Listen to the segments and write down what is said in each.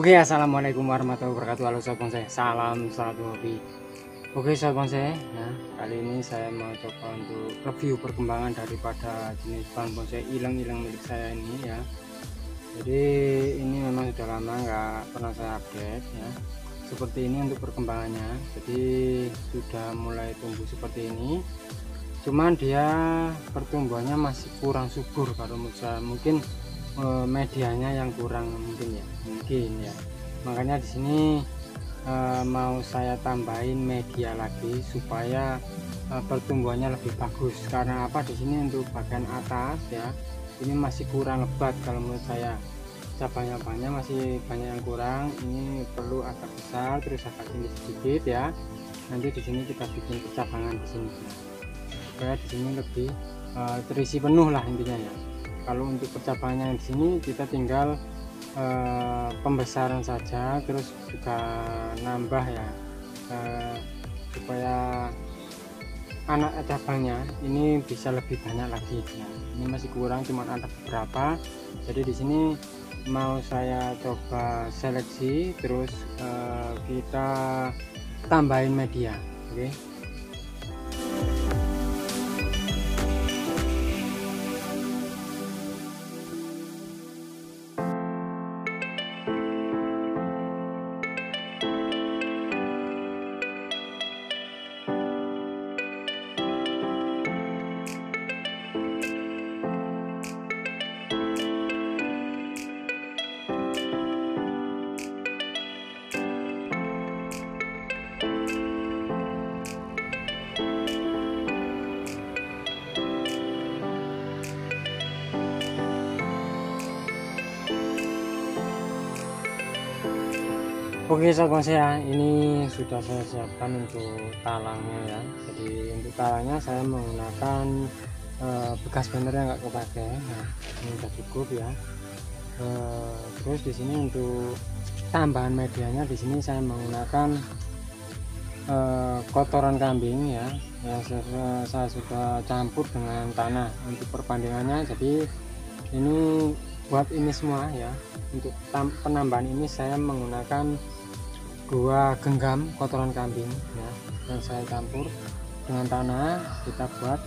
Oke, assalamualaikum warahmatullahi wabarakatuh. Halo sobat bonsai, salam satu hobi. Oke sobat bonsai, nah kali ini saya mau coba untuk review perkembangan daripada jenis pohon bonsai ilang-ilang milik saya ini ya. Jadi ini memang sudah lama nggak pernah saya update ya. Seperti ini untuk perkembangannya. Jadi sudah mulai tumbuh seperti ini. Cuman dia pertumbuhannya masih kurang subur kalau menurut saya. Mungkin medianya yang kurang mungkin ya, makanya di sini mau saya tambahin media lagi supaya pertumbuhannya lebih bagus. Karena apa, di sini untuk bagian atas ya ini masih kurang lebat kalau menurut saya, cabang-cabangnya masih banyak yang kurang. Ini perlu agak besar terus agak tinggi sedikit ya. Nanti di sini kita bikin percabangan di sini supaya di sini lebih terisi penuh lah intinya ya. Kalau untuk percabangannya di sini kita tinggal pembesaran saja, terus juga nambah ya supaya anak cabangnya ini bisa lebih banyak lagi ya. Ini masih kurang, cuma ada beberapa. Jadi di sini mau saya coba seleksi, terus kita tambahin media. Oke. Oke sobat bonsai ya, ini sudah saya siapkan untuk talangnya ya. Jadi untuk talangnya saya menggunakan bekas banner yang nggak kepake. Nah ini sudah cukup ya. Terus di sini untuk tambahan medianya, di sini saya menggunakan kotoran kambing ya, yang saya sudah campur dengan tanah untuk perbandingannya. Jadi ini buat ini semua ya, untuk penambahan ini saya menggunakan 2 genggam kotoran kambing ya, yang saya campur dengan tanah. Kita buat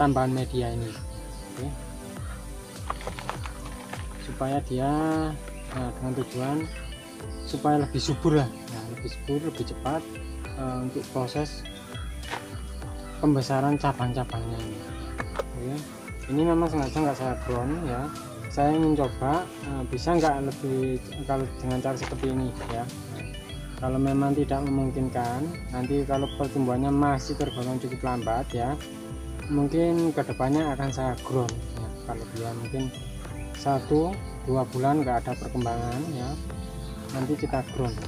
tambahan media ini. Oke. Supaya dia dengan tujuan supaya lebih subur lah ya, lebih subur, lebih cepat untuk proses pembesaran cabang-cabangnya ini. Oke. Ini memang sengaja nggak saya ground ya, saya ingin coba bisa nggak lebih kalau dengan cara seperti ini ya. Kalau memang tidak memungkinkan, nanti kalau pertumbuhannya masih tergolong cukup lambat ya, mungkin kedepannya akan saya ground ya. Kalau dia mungkin 1-2 bulan nggak ada perkembangan ya, nanti kita ground.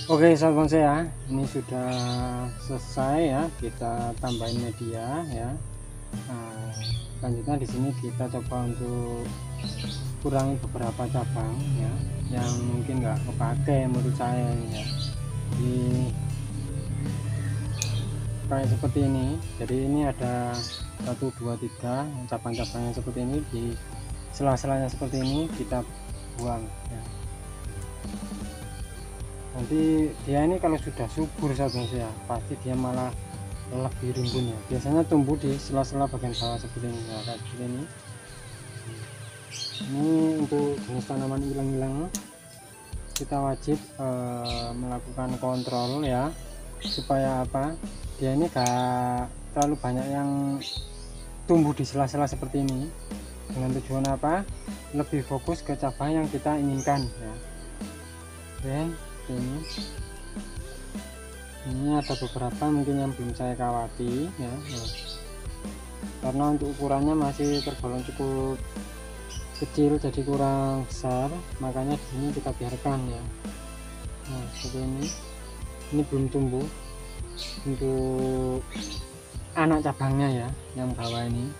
Oke sobat bonsai ya, ini sudah selesai ya, kita tambahin media ya. Nah, selanjutnya di sini kita coba untuk kurangi beberapa cabang ya, yang mungkin nggak kepake menurut saya ya. Jadi kayak seperti ini. Jadi ini ada 1, 2, 3 cabang-cabangnya seperti ini, di sela-selanya seperti ini kita buang ya. Nanti dia ini kalau sudah subur sahabat ya, pasti dia malah lebih rimbun ya. Biasanya tumbuh di sela-sela bagian bawah seperti ini ya, kayak seperti ini. Ini untuk jenis tanaman ilang-ilang kita wajib melakukan kontrol ya, supaya apa, dia ini gak terlalu banyak yang tumbuh di sela-sela seperti ini. Dengan tujuan apa? Lebih fokus ke cabang yang kita inginkan ya. Oke, ini ada beberapa mungkin yang belum saya kawati ya. Nah, karena untuk ukurannya masih tergolong cukup kecil, jadi kurang besar, makanya di sini kita biarkan ya. Nah, seperti ini belum tumbuh untuk anak cabangnya ya, yang bawah ini.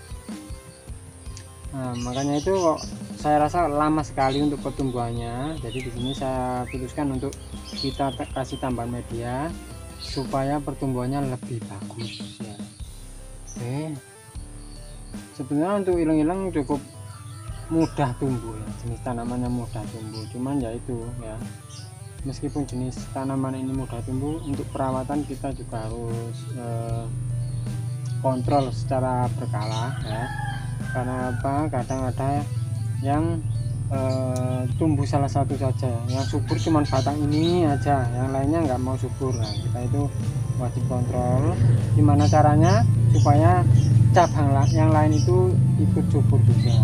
Nah, makanya itu kok saya rasa lama sekali untuk pertumbuhannya. Jadi di sini saya putuskan untuk kita kasih tambahan media supaya pertumbuhannya lebih bagus ya. Oke, sebenarnya untuk ilang-ilang cukup mudah tumbuh ya, jenis tanamannya mudah tumbuh, cuman ya itu ya, meskipun jenis tanaman ini mudah tumbuh, untuk perawatan kita juga harus kontrol secara berkala ya. Karena apa, kadang ada yang tumbuh salah satu saja, yang subur cuman batang ini aja, yang lainnya nggak mau subur. Nah, kita itu wajib kontrol gimana caranya supaya cabang yang lain itu ikut subur juga.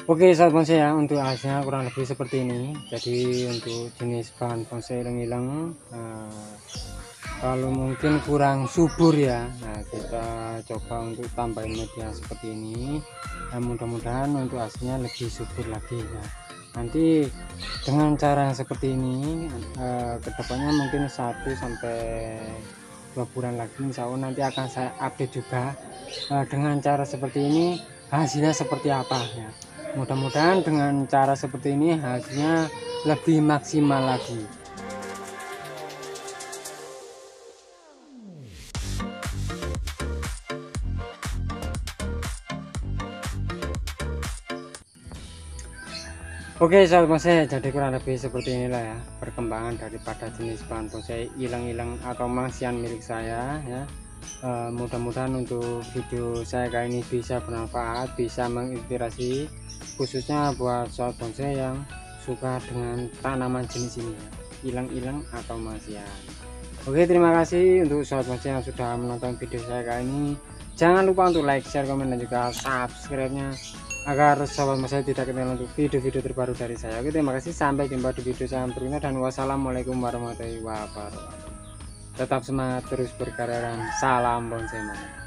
Oke sahabat bonsai ya, untuk hasilnya kurang lebih seperti ini. Jadi untuk jenis bahan bonsai ilang-ilang, kalau mungkin kurang subur ya, nah kita coba untuk tambahin media seperti ini, dan mudah-mudahan untuk hasilnya lebih subur lagi ya. Nanti dengan cara yang seperti ini, kedepannya mungkin 1 sampai 2 bulan lagi insya Allah nanti akan saya update juga dengan cara seperti ini hasilnya seperti apa ya. Mudah-mudahan dengan cara seperti ini hasilnya lebih maksimal lagi. Oke sahabat bonsai, jadi kurang lebih seperti inilah ya perkembangan daripada jenis bahan bonsai ilang-ilang atau mangsian milik saya ya. Mudah-mudahan untuk video saya kali ini bisa bermanfaat, bisa menginspirasi, khususnya buat sahabat bonsai yang suka dengan tanaman jenis ini ya, ilang-ilang atau mangsian. Oke, terima kasih untuk sahabat bonsai yang sudah menonton video saya kali ini. Jangan lupa untuk like, share, komen, dan juga subscribe-nya agar sahabat bonsai tidak ketinggalan untuk video-video terbaru dari saya. Oke, terima kasih, sampai jumpa di video saya berikutnya, dan wassalamualaikum warahmatullahi wabarakatuh. Tetap semangat, terus berkarya, dan salam bonsai mania.